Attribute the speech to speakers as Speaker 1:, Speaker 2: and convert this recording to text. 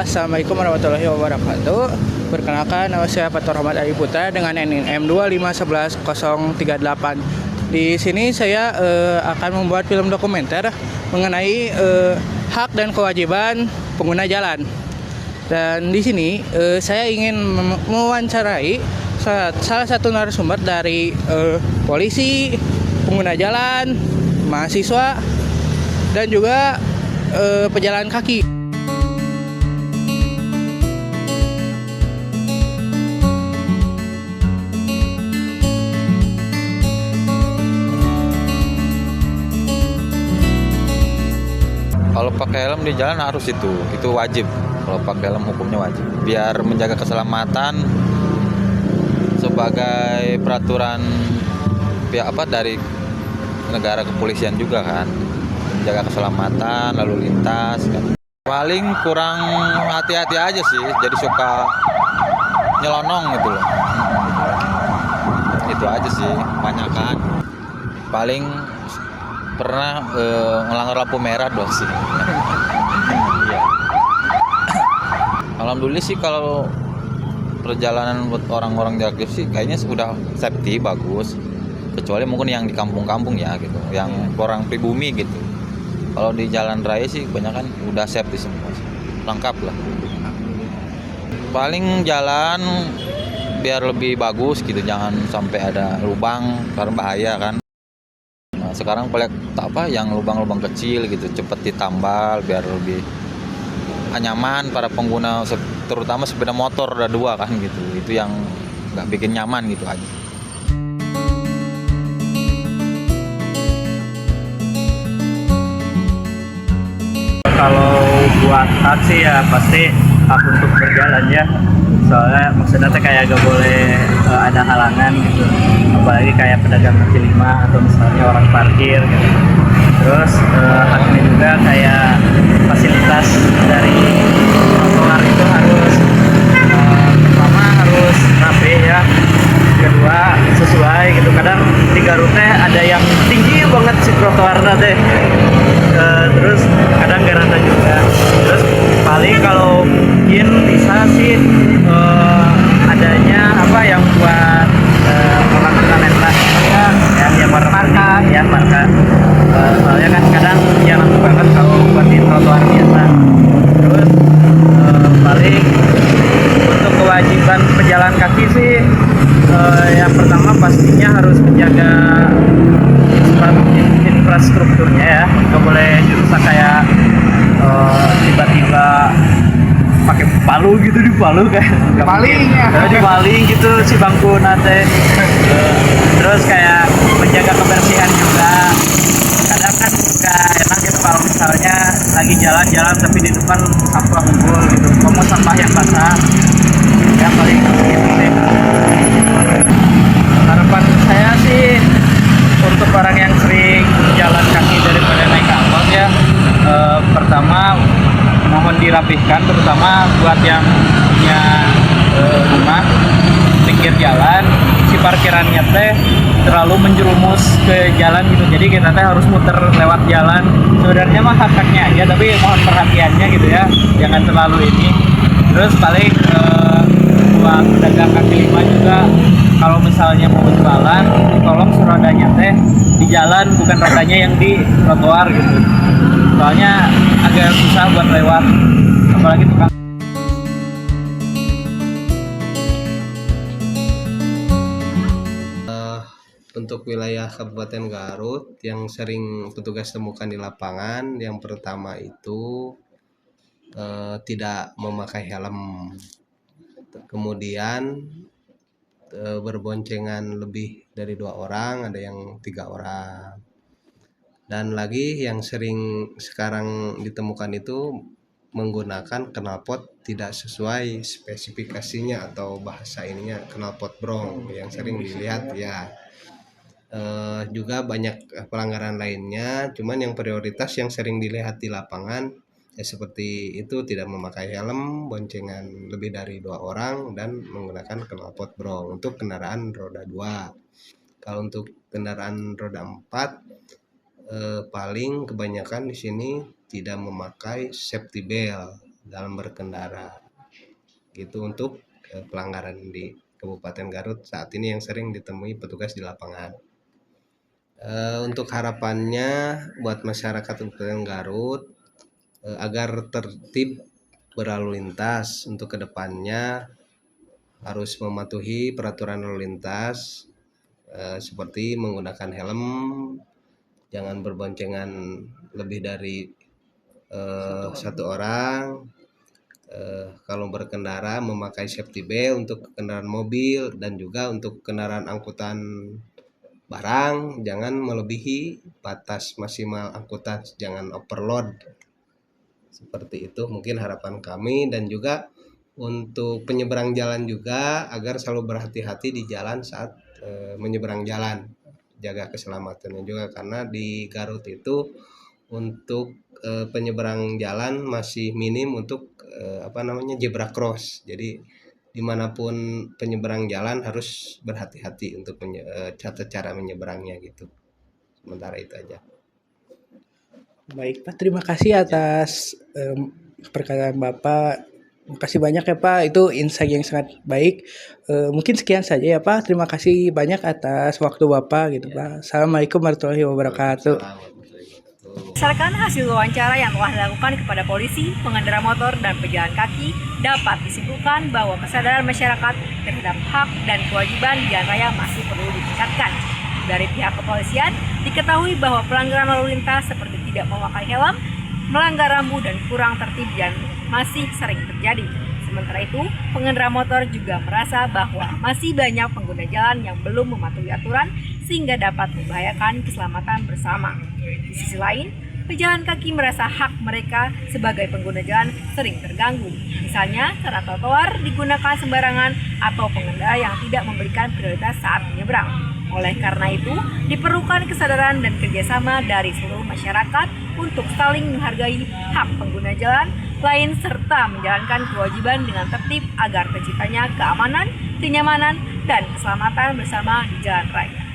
Speaker 1: Assalamualaikum warahmatullahi wabarakatuh. Perkenalkan, nama saya Fatur Rahmat Adi Putra dengan NIM M2511038. Di sini saya akan membuat film dokumenter mengenai hak dan kewajiban pengguna jalan. Dan di sini saya ingin mewawancarai salah satu narasumber dari polisi, pengguna jalan, mahasiswa, dan juga pejalan kaki.
Speaker 2: Kalau pakai helm di jalan harus itu wajib. Kalau pakai helm hukumnya wajib. Biar menjaga keselamatan sebagai peraturan pihak dari negara kepolisian juga kan. Menjaga keselamatan lalu lintas kan. Paling kurang hati-hati aja sih. Jadi suka nyelonong gitu loh. Itu aja sih, banyak kan. Paling pernah melanggar lampu merah doang sih. Iya. Alhamdulillah sih kalau perjalanan buat orang-orang jarak jauh sih kayaknya sudah safety bagus. Kecuali mungkin yang di kampung-kampung ya gitu, yang orang pribumi gitu. Kalau di jalan raya sih kebanyakan udah safety semua sih. Lengkap lah. Paling jalan biar lebih bagus gitu, jangan sampai ada lubang karena bahaya kan. Sekarang yang lubang-lubang kecil gitu cepet ditambal biar lebih nyaman para pengguna, terutama sepeda motor roda 2 kan gitu. Itu yang nggak bikin nyaman gitu aja.
Speaker 3: Kalau buat hak sih ya pasti hak untuk berjalan ya. Soalnya maksudnya kayak gak boleh ada halangan gitu, apalagi kayak pedagang kaki lima atau misalnya orang parkir gitu. Terus hak ini juga kayak fasilitas dari trotoar itu harus pertama harus rapi ya, kedua sesuai gitu. Kadang di Garut ada yang tinggi banget si trotoarnya teh, terus kadang gak rata juga. Terus paling kalau mungkin bisa sih adanya yang buat orang tunanetra ya, yang marka soalnya kan kadang jarang banget kalau buat di trotoar biasa. Terus paling untuk kewajiban pejalan kaki sih yang pertama pastinya harus menjaga infrastrukturnya ya, nggak boleh dirusak kayak tiba-tiba pakai palu gitu, di palu kayak dipaling gitu si bangku nate. Terus kayak menjaga kebersihan juga. Kadang kan nggak enak gitu kalau misalnya lagi jalan-jalan tapi di depan sampah ngumpul gitu, kamu sampah yang basah ya, paling gitu sih. Harapan saya sih untuk orang yang sering jalan kaki daripada naik angkot ya, pertama mohon dirapihkan, terutama buat yang punya rumah pinggir jalan, si parkirannya teh terlalu menjerumus ke jalan gitu, jadi kita teh harus muter lewat jalan. Sebenarnya mah hak-haknya aja, tapi mohon perhatiannya gitu ya, jangan terlalu ini. Terus paling buat pedagang kaki lima juga, kalau misalnya mau jualan, tolong rodanya teh di jalan, bukan rodanya yang di trotoar gitu. Soalnya agak susah buat lewat, apalagi tukang.
Speaker 4: Untuk wilayah Kabupaten Garut yang sering petugas temukan di lapangan, yang pertama itu tidak memakai helm, kemudian berboncengan lebih dari 2 orang, ada yang 3 orang. Dan lagi yang sering sekarang ditemukan itu menggunakan knalpot tidak sesuai spesifikasinya atau bahasa ininya knalpot brong yang sering dilihat ya. Juga banyak pelanggaran lainnya, cuman yang prioritas yang sering dilihat di lapangan ya seperti itu, tidak memakai helm, boncengan lebih dari 2 orang, dan menggunakan knalpot brong untuk kendaraan roda 2. Kalau untuk kendaraan roda 4, paling kebanyakan di sini tidak memakai safety belt dalam berkendara. Gitu untuk pelanggaran di Kabupaten Garut saat ini yang sering ditemui petugas di lapangan. Untuk harapannya buat masyarakat Kabupaten Garut agar tertib berlalu lintas, untuk kedepannya harus mematuhi peraturan lalu lintas seperti menggunakan helm, jangan berboncengan lebih dari 1 orang, kalau berkendara memakai safety belt untuk kendaraan mobil, dan juga untuk kendaraan angkutan barang jangan melebihi batas maksimal angkutan, jangan overload. Seperti itu mungkin harapan kami. Dan juga untuk penyeberang jalan juga agar selalu berhati-hati di jalan saat menyeberang jalan, jaga keselamatannya juga, karena di Garut itu untuk penyeberang jalan masih minim untuk zebra cross. Jadi dimanapun penyeberang jalan harus berhati-hati untuk catat cara menyeberangnya gitu. Sementara itu aja.
Speaker 1: Baik Pak, terima kasih atas perkataan Bapak. Terima kasih banyak ya Pak, itu insight yang sangat baik. Mungkin sekian saja ya Pak, terima kasih banyak atas waktu Bapak gitu Pak. Assalamualaikum warahmatullahi wabarakatuh.
Speaker 5: Berdasarkan hasil wawancara yang telah dilakukan kepada polisi, pengendara motor, dan pejalan kaki, dapat disimpulkan bahwa kesadaran masyarakat terhadap hak dan kewajiban di jalan raya masih perlu ditingkatkan. Dari pihak kepolisian, diketahui bahwa pelanggaran lalu lintas seperti tidak memakai helm, melanggar rambu, dan kurang tertib dan masih sering terjadi. Sementara itu, pengendara motor juga merasa bahwa masih banyak pengguna jalan yang belum mematuhi aturan sehingga dapat membahayakan keselamatan bersama. Di sisi lain, pejalan kaki merasa hak mereka sebagai pengguna jalan sering terganggu. Misalnya, cara trotoar digunakan sembarangan atau pengendara yang tidak memberikan prioritas saat menyeberang. Oleh karena itu, diperlukan kesadaran dan kerjasama dari seluruh masyarakat untuk saling menghargai hak pengguna jalan lain serta menjalankan kewajiban dengan tertib agar terciptanya keamanan, kenyamanan, dan keselamatan bersama di jalan raya.